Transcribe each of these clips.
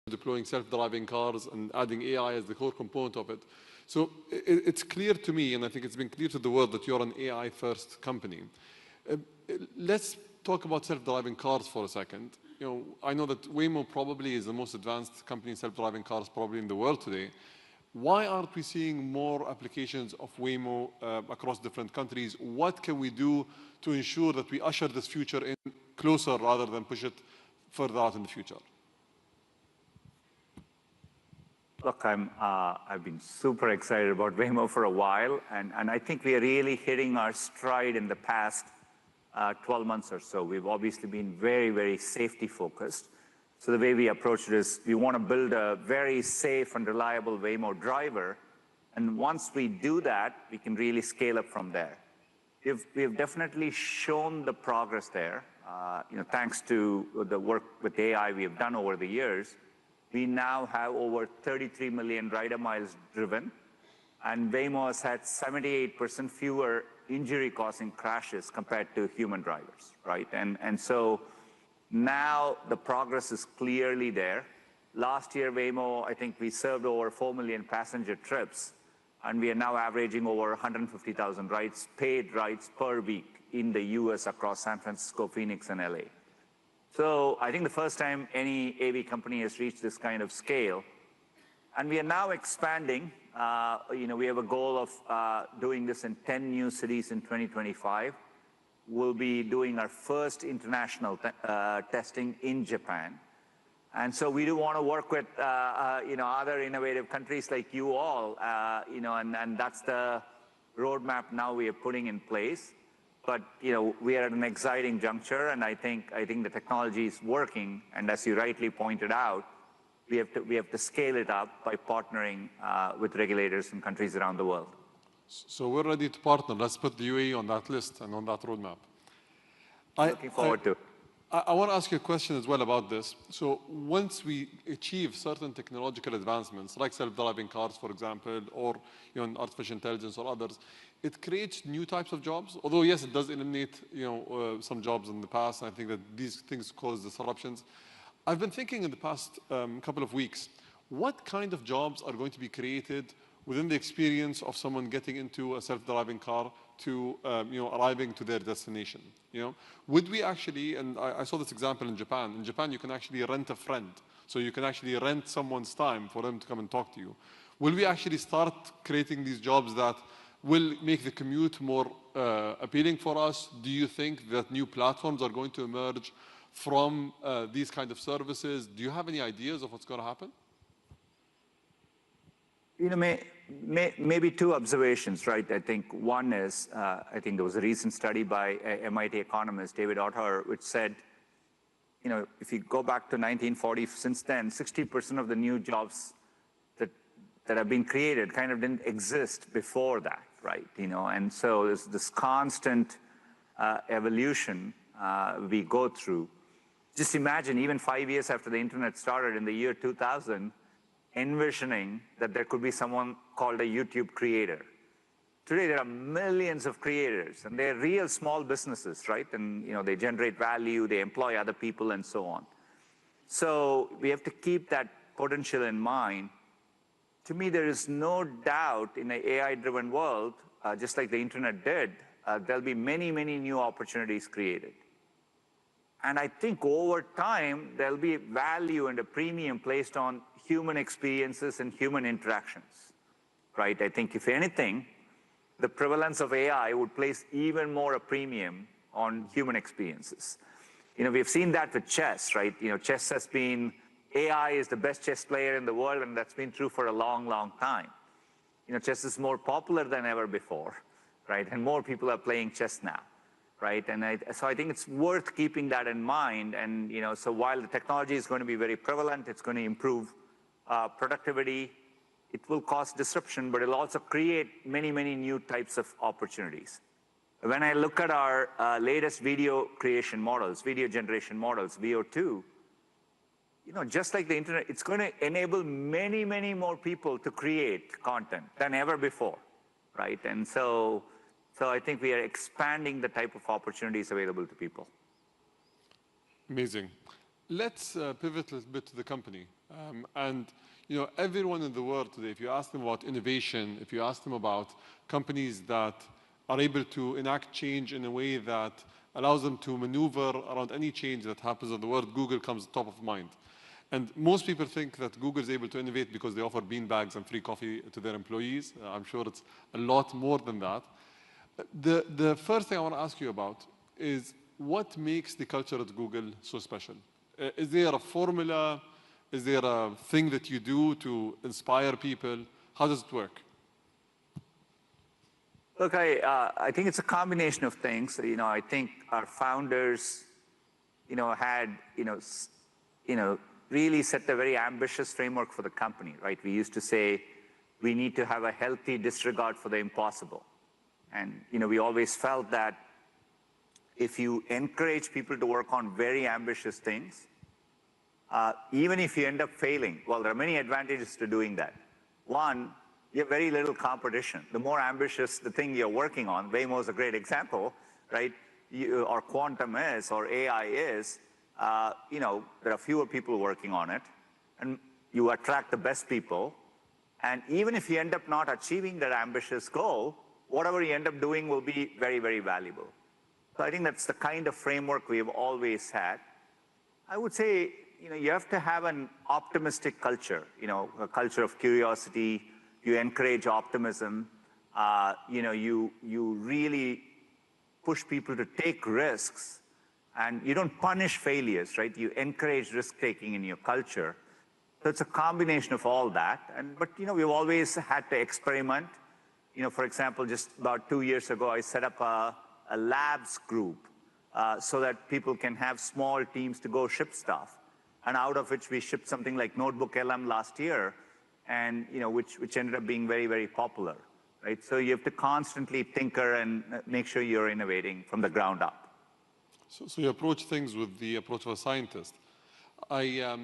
deploying self-driving cars and adding AI as the core component of it. So it's clear to me, and I think it's been clear to the world, that you're an AI-first company. Let's talk about self-driving cars for a second. I know that Waymo probably is the most advanced company in self-driving cars probably in the world today. Why aren't we seeing more applications of Waymo across different countries? What can we do to ensure that we usher this future in closer rather than push it further out in the future? Look, I've been super excited about Waymo for a while, and I think we are really hitting our stride in the past 12 months or so. We've obviously been very, very safety focused. So the way we approach it is we want to build a very safe and reliable Waymo driver, and once we do that, we can really scale up from there. We've definitely shown the progress there. Thanks to the work with AI we have done over the years. We now have over 33 million rider miles driven, and Waymo has had 78% fewer injury-causing crashes compared to human drivers, right? And so now the progress is clearly there. Last year, Waymo, I think we served over 4 million passenger trips, and we are now averaging over 150,000 rides, paid rides per week in the US across San Francisco, Phoenix, and LA. So I think the first time any AV company has reached this kind of scale, and we are now expanding. We have a goal of doing this in 10 new cities in 2025. We'll be doing our first international testing in Japan. And so we do want to work with other innovative countries like you all, and that's the roadmap now we are putting in place. But we are at an exciting juncture, and I think the technology is working. And as you rightly pointed out, we have to scale it up by partnering with regulators in countries around the world. So we're ready to partner. Let's put the UAE on that list and on that roadmap. Looking forward to it. I want to ask you a question as well about this. So once we achieve certain technological advancements, like self-driving cars, for example, or artificial intelligence or others, it creates new types of jobs. Although, yes, it does eliminate some jobs in the past. And I think that these things cause disruptions. I've been thinking in the past couple of weeks, what kind of jobs are going to be created within the experience of someone getting into a self-driving car to arriving to their destination? Would we actually, and I saw this example in Japan. In Japan, you can actually rent a friend. So you can actually rent someone's time for them to come and talk to you. Will we actually start creating these jobs that will make the commute more appealing for us? Do you think that new platforms are going to emerge from these kind of services? Do you have any ideas of what's going to happen? Maybe two observations, right? I think one is, I think there was a recent study by MIT economist David Autor, which said, if you go back to 1940, since then, 60% of the new jobs that have been created kind of didn't exist before that, right? And so there's this constant evolution we go through. Just imagine, even 5 years after the internet started in the year 2000, envisioning that there could be someone called a YouTube creator. Today, there are millions of creators, and they're real small businesses, right? And they generate value, they employ other people, and so on. So we have to keep that potential in mind. To me, there is no doubt in an AI-driven world, just like the internet did, there'll be many, many new opportunities created. And I think over time, there'll be value and a premium placed on human experiences and human interactions, right? I think if anything, the prevalence of AI would place even more a premium on human experiences. We've seen that with chess, right? Chess has been, AI is the best chess player in the world, and that's been true for a long, long time. Chess is more popular than ever before, right? And more people are playing chess now, right? And so I think it's worth keeping that in mind. And so while the technology is going to be very prevalent, it's going to improve productivity, it will cause disruption, but it'll also create many, many new types of opportunities. When I look at our latest video creation models, video generation models, VO2, just like the internet, it's going to enable many, many more people to create content than ever before, right? And so I think we are expanding the type of opportunities available to people. Amazing. Let's pivot a little bit to the company. And everyone in the world today, if you ask them about innovation, if you ask them about companies that are able to enact change in a way that allows them to maneuver around any change that happens in the world, Google comes top of mind. And most people think that Google is able to innovate because they offer beanbags and free coffee to their employees. I'm sure it's a lot more than that. The first thing I want to ask you about is what makes the culture at Google so special? Is there a formula? Is there a thing that you do to inspire people? How does it work? Look, I think it's a combination of things. I think our founders, had, really set a very ambitious framework for the company, right? We used to say we need to have a healthy disregard for the impossible. And, we always felt that if you encourage people to work on very ambitious things, even if you end up failing, well, there are many advantages to doing that. One, you have very little competition. The more ambitious the thing you're working on, Waymo is a great example, right? Or quantum is, or AI is, there are fewer people working on it, and you attract the best people. And even if you end up not achieving that ambitious goal, whatever you end up doing will be very, very valuable. So I think that's the kind of framework we've always had. I would say, you have to have an optimistic culture, a culture of curiosity. You encourage optimism. You really push people to take risks, and you don't punish failures, right? You encourage risk-taking in your culture. So it's a combination of all that. But we've always had to experiment. For example, just about 2 years ago, I set up a labs group so that people can have small teams to go ship stuff. And out of which we shipped something like Notebook LM last year, and which ended up being very, very popular, right? So you have to constantly tinker and make sure you're innovating from the ground up. So you approach things with the approach of a scientist. I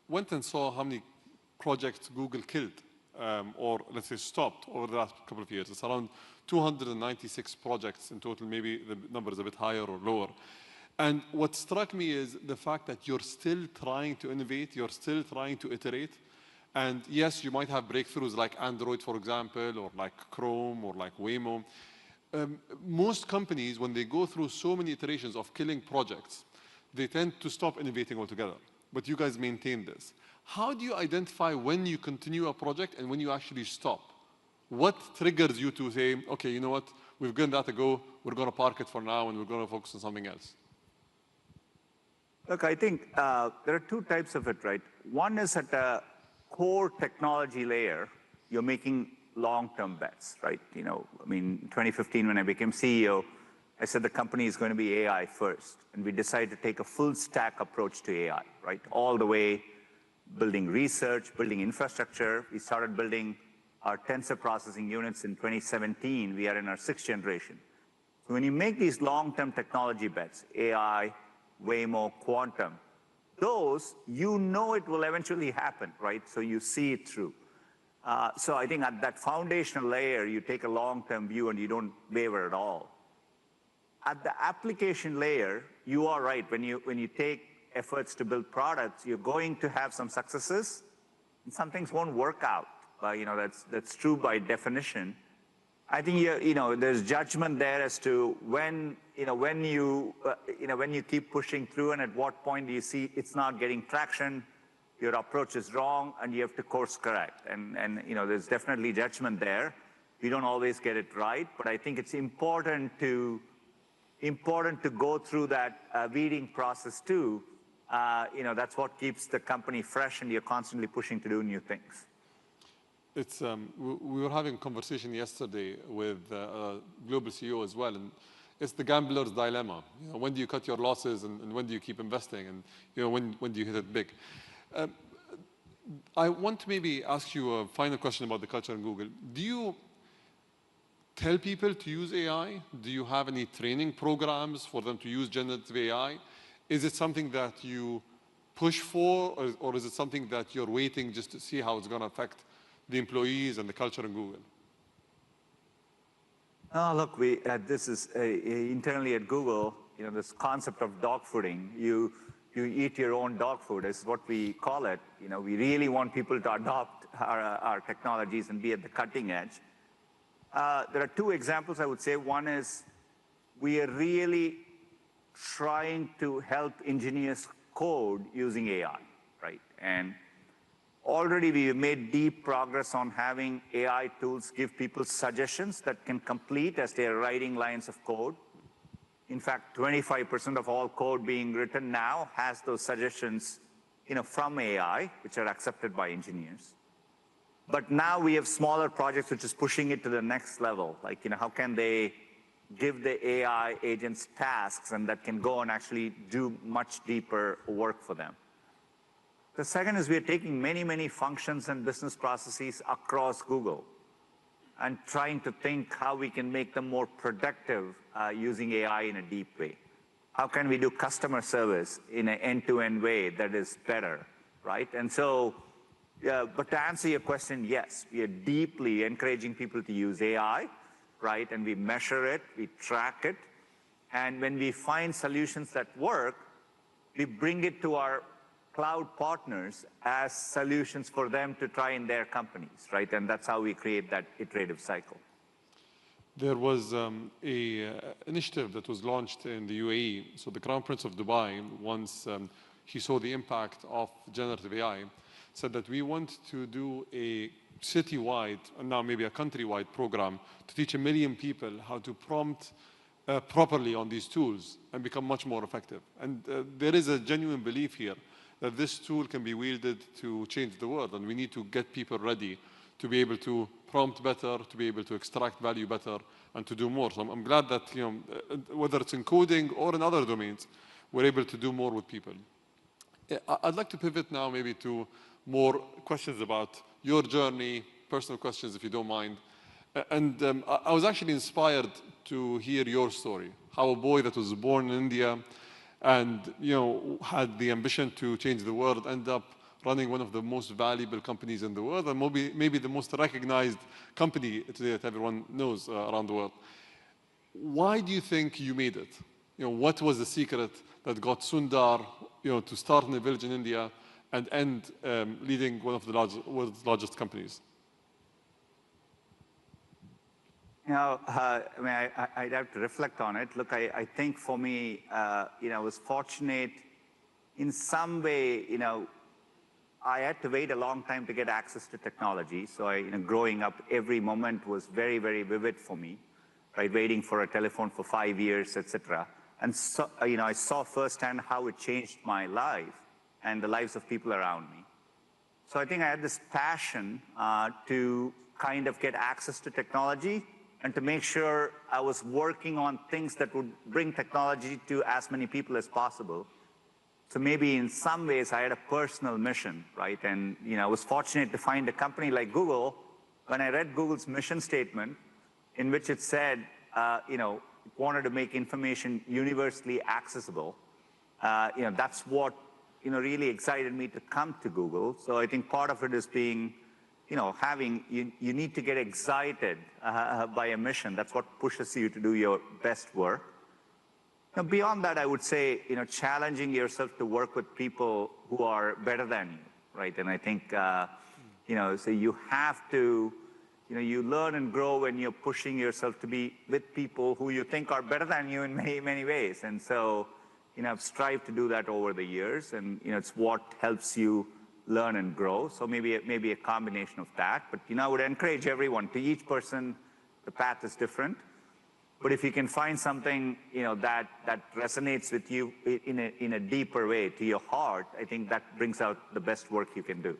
went and saw how many projects Google killed, or let's say stopped over the last couple of years. It's around 296 projects in total. Maybe the number is a bit higher or lower. And what struck me is the fact that you're still trying to innovate, you're still trying to iterate. And yes, you might have breakthroughs like Android, for example, or like Chrome, or like Waymo. Most companies, when they go through so many iterations of killing projects, they tend to stop innovating altogether. But you guys maintain this. How do you identify when you continue a project and when you actually stop? What triggers you to say, okay, you know what, we've given that a go, we're going to park it for now, and we're going to focus on something else? Look, I think there are two types of it, right? One is at a core technology layer, you're making long-term bets, right? In 2015, when I became CEO, I said the company is going to be AI first. And we decided to take a full stack approach to AI, right? All the way building research, building infrastructure. We started building our tensor processing units in 2017. We are in our 6th generation. So when you make these long-term technology bets, AI, Waymo, quantum, those, it will eventually happen, right? So you see it through. So I think at that foundational layer, you take a long-term view and you don't waver at all. At the application layer, you are right. When you take efforts to build products, you're going to have some successes, and some things won't work out. That's true by definition. I think there's judgment there as to when you keep pushing through, and at what point do you see it's not getting traction, your approach is wrong, and you have to course correct. And there's definitely judgment there. We don't always get it right, but I think it's important to go through that weeding process too. That's what keeps the company fresh, and you're constantly pushing to do new things. It's we were having a conversation yesterday with a global CEO as well, and it's the gambler's dilemma. When do you cut your losses, and when do you keep investing, and when do you hit it big? I want to maybe ask you a final question about the culture in Google. Do you tell people to use AI? Do you have any training programs for them to use generative AI? Is it something that you push for, or is it something that you're waiting just to see how it's going to affect the employees and the culture in Google? Look, this is internally at Google, this concept of dogfooding. You you eat your own dog food, is what we call it. You know, we really want people to adopt our technologies and be at the cutting edge. There are two examples I would say. One is we are really trying to help engineers code using AI, right? And already we have made deep progress on having AI tools give people suggestions that can complete as they're writing lines of code. In fact, 25% of all code being written now has those suggestions, you know, from AI, which are accepted by engineers. But now we have smaller projects which is pushing it to the next level. Like, you know, how can they give the AI agents tasks and that can go and actually do much deeper work for them. The second is we are taking many, many functions and business processes across Google and trying to think how we can make them more productive using AI in a deep way. How can we do customer service in an end-to-end way that is better, right? And so, but to answer your question, yes, we are deeply encouraging people to use AI, right? And we measure it, we track it. And when we find solutions that work, we bring it to our cloud partners as solutions for them to try in their companies, right? And that's how we create that iterative cycle. There was an initiative that was launched in the UAE. So the Crown Prince of Dubai, once he saw the impact of generative AI, said that we want to do a citywide, and now maybe a countrywide program to teach 1 million people how to prompt properly on these tools and become much more effective. And there is a genuine belief here that this tool can be wielded to change the world, and we need to get people ready to be able to prompt better, to be able to extract value better, and to do more. So I'm glad that, you know, whether it's in coding or in other domains, we're able to do more with people. I'd like to pivot now maybe to more questions about your journey, personal questions if you don't mind. And I was actually inspired to hear your story, how a boy that was born in India and, you know, had the ambition to change the world, ended up running one of the most valuable companies in the world, and maybe the most recognized company today that everyone knows around the world. Why do you think you made it? You know, what was the secret that got Sundar, you know, to start in a village in India and end leading one of the world's largest companies? You know, I mean, I'd have to reflect on it. Look, I think for me, you know, I was fortunate in some way. You know, I had to wait a long time to get access to technology. So you know, growing up, every moment was very, very vivid for me, right? Waiting for a telephone for 5 years, etc. And so, you know, I saw firsthand how it changed my life and the lives of people around me. So I think I had this passion to kind of get access to technology and to make sure I was working on things that would bring technology to as many people as possible. So maybe in some ways I had a personal mission, right? And you know, I was fortunate to find a company like Google. When I read Google's mission statement, in which it said, you know, it wanted to make information universally accessible, you know, that's what, you know, really excited me to come to Google. So I think part of it is being, you know, you need to get excited by a mission. That's what pushes you to do your best work. Now, beyond that, I would say, you know, challenging yourself to work with people who are better than you, right? And I think, you know, so you have to, you know, you learn and grow when you're pushing yourself to be with people who you think are better than you in many, many ways. And so, you know, I've strived to do that over the years, and, you know, it's what helps you learn and grow. So maybe a combination of that. But, you know, I would encourage everyone, to each person, the path is different. But if you can find something, you know, that resonates with you in a deeper way to your heart, I think that brings out the best work you can do.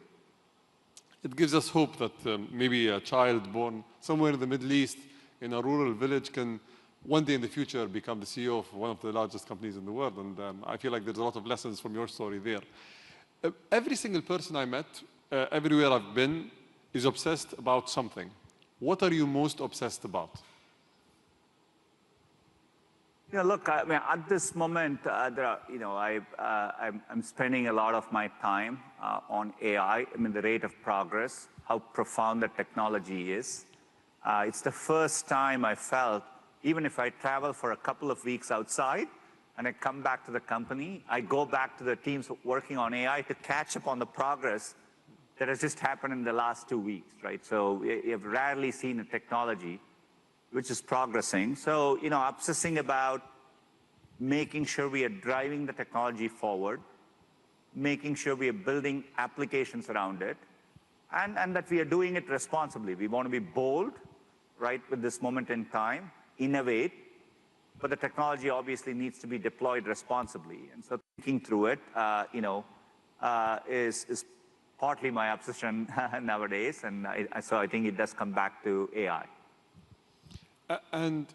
It gives us hope that maybe a child born somewhere in the Middle East in a rural village can one day in the future become the CEO of one of the largest companies in the world. And I feel like there's a lot of lessons from your story there. Every single person I met, everywhere I've been, is obsessed about something. What are you most obsessed about? Yeah, look, I mean, at this moment, there are, you know, I'm spending a lot of my time on AI. I mean, the rate of progress, how profound the technology is. It's the first time I felt, even if I travel for a couple of weeks outside, and I come back to the company, I go back to the teams working on AI to catch up on the progress that has just happened in the last 2 weeks, right? So you've rarely seen a technology which is progressing. So, obsessing about making sure we are driving the technology forward, making sure we are building applications around it, and that we are doing it responsibly. We want to be bold, right, with this moment in time, innovate, but the technology obviously needs to be deployed responsibly. And so thinking through it, is partly my obsession nowadays. And so I think it does come back to AI. And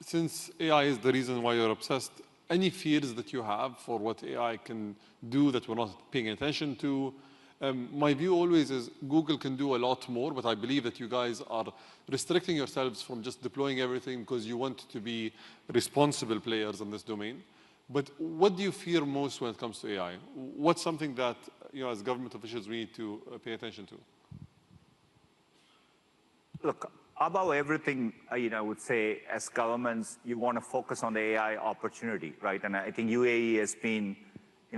since AI is the reason why you're obsessed, any fears that you have for what AI can do that we're not paying attention to? My view always is Google can do a lot more, but I believe that you guys are restricting yourselves from just deploying everything because you want to be responsible players in this domain. But what do you fear most when it comes to AI? What's something that, as government officials, we need to pay attention to? Look, above everything, I would say, as governments, you want to focus on the AI opportunity, right? And I think UAE has been,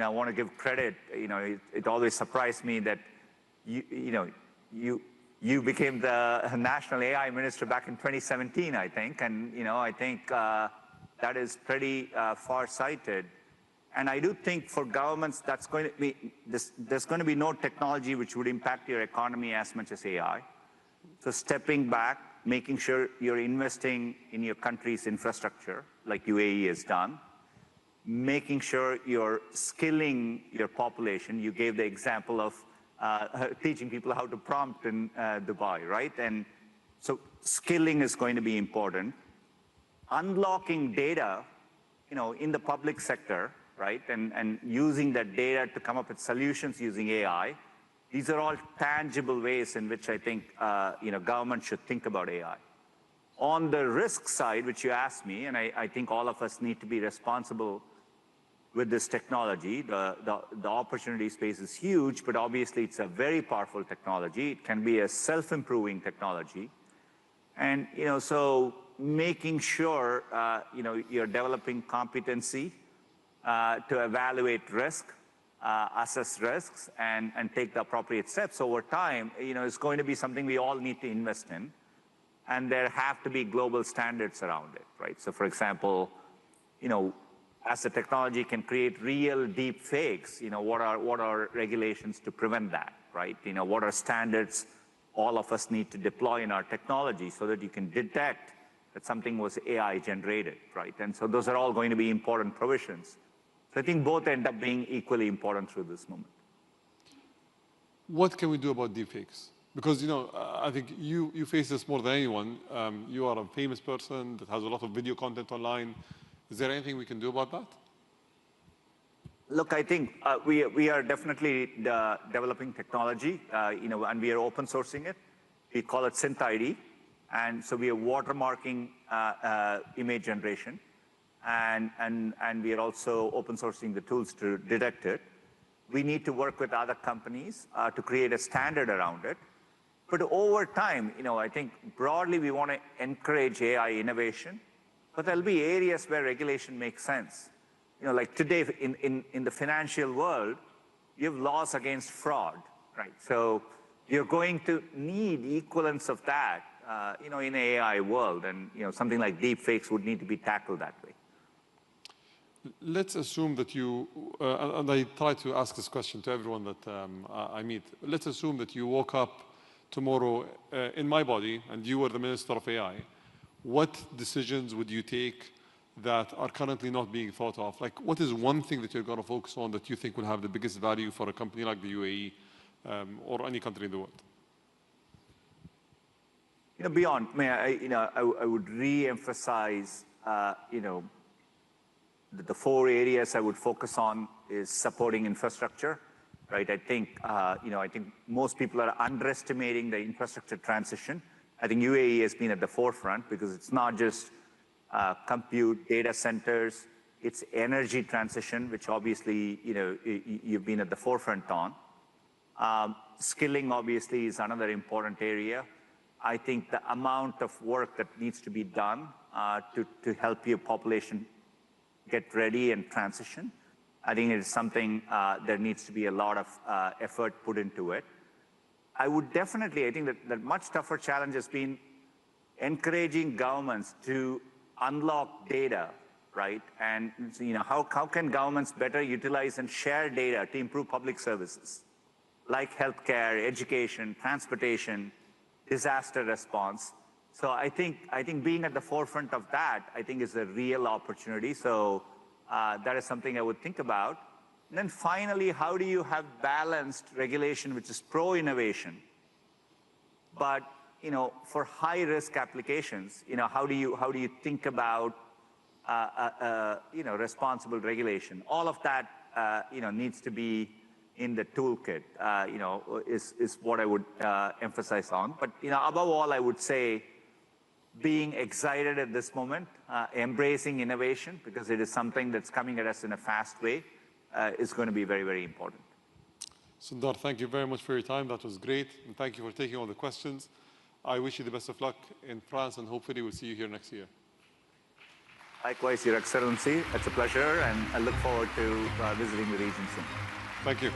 I want to give credit. It always surprised me that you became the national AI minister back in 2017, I think, and I think that is pretty far-sighted. And I do think for governments, that's going to be there's going to be no technology which would impact your economy as much as AI. So stepping back, making sure you're investing in your country's infrastructure, like UAE has done, making sure you're skilling your population. You gave the example of teaching people how to prompt in Dubai, right? And so skilling is going to be important. Unlocking data, in the public sector, right? And using that data to come up with solutions using AI. These are all tangible ways in which I think government should think about AI. On the risk side, which you asked me, and I think all of us need to be responsible with this technology. The opportunity space is huge, but obviously it's a very powerful technology. It can be a self-improving technology. And so making sure you're developing competency to evaluate risk, assess risks, and take the appropriate steps over time, is going to be something we all need to invest in. And there have to be global standards around it, right? So for example, as the technology can create real deep fakes, what are regulations to prevent that, right? What are standards all of us need to deploy in our technology so that you can detect that something was AI generated, right? And so those are all going to be important provisions. So I think both end up being equally important through this moment. What can we do about deepfakes? Because, I think you face this more than anyone. You are a famous person that has a lot of video content online. Is there anything we can do about that? Look, I think we are definitely developing technology, and we are open sourcing it. We call it SynthID. And so we are watermarking image generation. And we are also open sourcing the tools to detect it. We need to work with other companies to create a standard around it. But over time, I think broadly we want to encourage AI innovation, but there'll be areas where regulation makes sense. Like today in the financial world, you have laws against fraud, right? So you're going to need equivalents of that, in an AI world, and something like deepfakes would need to be tackled that way. Let's assume that you, and I try to ask this question to everyone that I meet. Let's assume that you woke up tomorrow in my body and you were the Minister of AI. What decisions would you take that are currently not being thought of? Like, what is one thing that you're going to focus on that you think will have the biggest value for a company like the UAE or any country in the world? Beyond, I would re-emphasize, the 4 areas I would focus on is supporting infrastructure, right? I think most people are underestimating the infrastructure transition. I think UAE has been at the forefront because it's not just compute data centers, it's energy transition, which obviously, you've been at the forefront on. Skilling obviously is another important area. I think the amount of work that needs to be done to help your population get ready and transition. I think it is something there needs to be a lot of effort put into it. I would definitely, I think that much tougher challenge has been encouraging governments to unlock data, right? And how can governments better utilize and share data to improve public services, like healthcare, education, transportation, disaster response. So I think being at the forefront of that, I think is a real opportunity. So that is something I would think about. And then finally, how do you have balanced regulation, which is pro-innovation, but for high-risk applications, how do you think about responsible regulation? All of that needs to be in the toolkit. Is what I would emphasize on. But above all, I would say being excited at this moment, embracing innovation, because it is something that's coming at us in a fast way, is going to be very, very important. Sundar, thank you very much for your time. That was great. And thank you for taking all the questions. I wish you the best of luck in France, and hopefully we'll see you here next year. Likewise, Your Excellency. It's a pleasure, and I look forward to visiting the region soon. Thank you.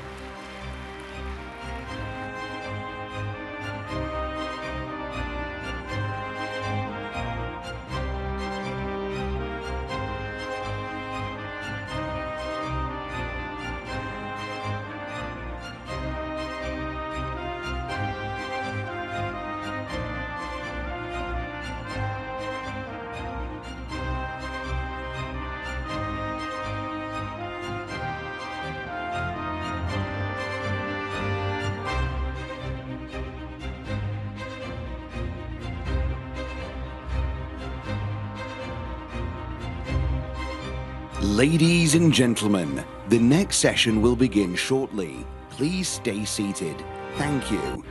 Ladies and gentlemen, the next session will begin shortly. Please stay seated. Thank you.